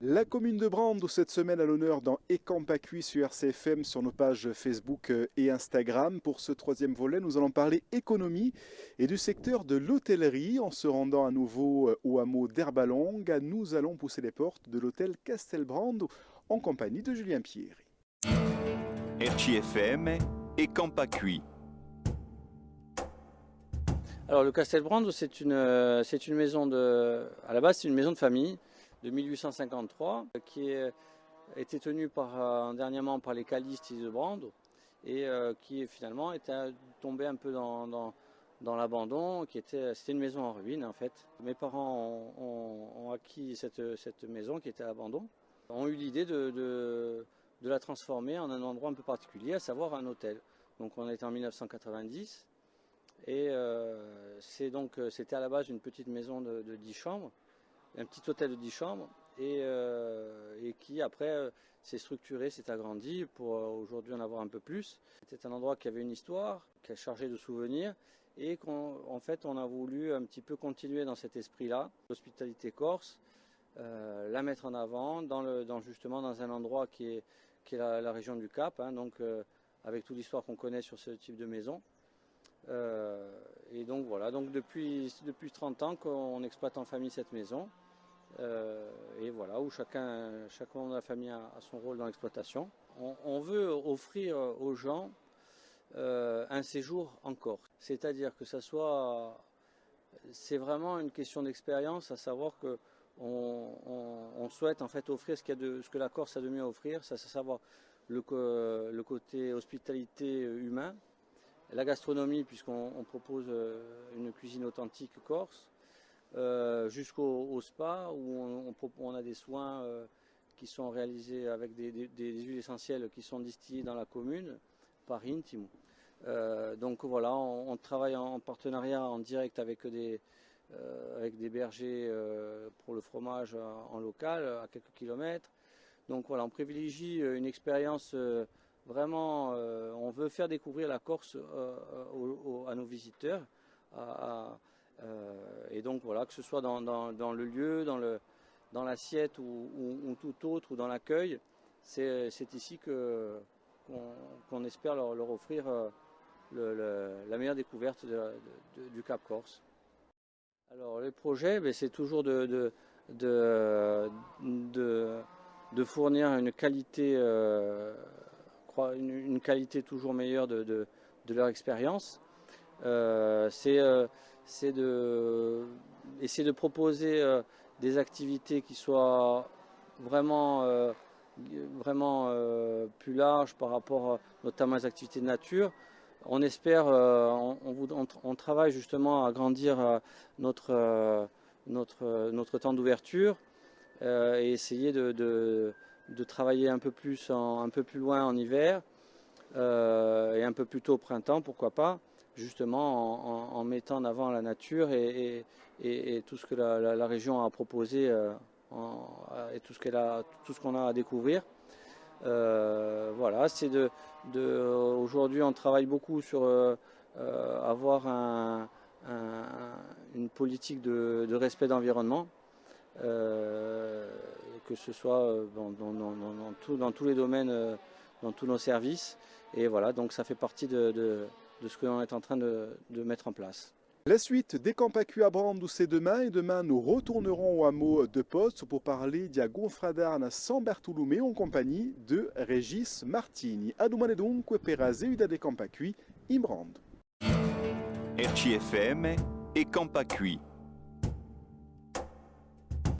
La commune de Brando cette semaine à l'honneur dans Ecamp-Accueil sur RCFM sur nos pages Facebook et Instagram. Pour ce troisième volet, nous allons parler économie et du secteur de l'hôtellerie. En se rendant à nouveau au hameau d'Herbalonga, nous allons pousser les portes de l'hôtel Castelbrando en compagnie de Julien Pierry. RCFM Ecamp-Accueil. Alors le Castelbrando, c'est une maison à la base c'est une maison de famille de 1853 qui a été tenue dernièrement par les calistes de Brando et qui finalement était tombée un peu dans l'abandon. C'était une maison en ruine en fait. Mes parents ont acquis cette maison qui était à l'abandon, ont eu l'idée de la transformer en un endroit un peu particulier, à savoir un hôtel. Donc on était en 1990. Et c'était à la base une petite maison de 10 chambres, un petit hôtel de 10 chambres, et qui après s'est structuré, s'est agrandi pour aujourd'hui en avoir un peu plus. C'était un endroit qui avait une histoire, qui est chargé de souvenirs, et qu'en fait on a voulu un petit peu continuer dans cet esprit-là, l'hospitalité corse, la mettre en avant justement dans un endroit qui est la région du Cap, hein, donc avec toute l'histoire qu'on connaît sur ce type de maison. Et donc voilà, donc depuis 30 ans qu'on exploite en famille cette maison, et voilà, où chacun membre de la famille a son rôle dans l'exploitation. On veut offrir aux gens un séjour en Corse, c'est-à-dire que c'est vraiment une question d'expérience, à savoir que on souhaite en fait offrir ce que la Corse a de mieux à offrir, c'est à savoir le côté hospitalité humain, la gastronomie, puisqu'on propose une cuisine authentique corse, jusqu'au spa, où on a des soins qui sont réalisés avec des huiles essentielles qui sont distillées dans la commune par Intimo. Donc voilà, on travaille en partenariat en direct avec des bergers pour le fromage en local, à quelques kilomètres. Donc voilà, on privilégie une expérience vraiment, on veut faire découvrir la Corse à nos visiteurs. Et donc voilà, que ce soit dans le lieu, dans l'assiette ou tout autre, ou dans l'accueil, c'est ici qu'on espère leur offrir la meilleure découverte du Cap Corse. Alors les projets, c'est toujours de fournir une qualité toujours meilleure de leur expérience. C'est essayer de proposer des activités qui soient vraiment plus larges par rapport notamment aux activités de nature. On espère, on travaille justement à agrandir notre temps d'ouverture et essayer de travailler un peu plus loin en hiver et un peu plus tôt au printemps, pourquoi pas, justement en mettant en avant la nature et tout ce que la région a proposé et tout ce qu'on a à découvrir. Voilà, aujourd'hui on travaille beaucoup sur avoir une politique de respect d'environnement. Que ce soit dans tous les domaines, dans tous nos services. Et voilà, donc ça fait partie de ce que l'on est en train de mettre en place. La suite d'Ecamp-Accueil à Brando, c'est demain. Et demain, nous retournerons au hameau de Poste pour parler d'Ia Gonfradarna San Bartolomé en compagnie de Régis Martini. A domani dunque per la Zeuda d'Ecamp-Accueil in Brando. RCFM Ecamp-Accueil.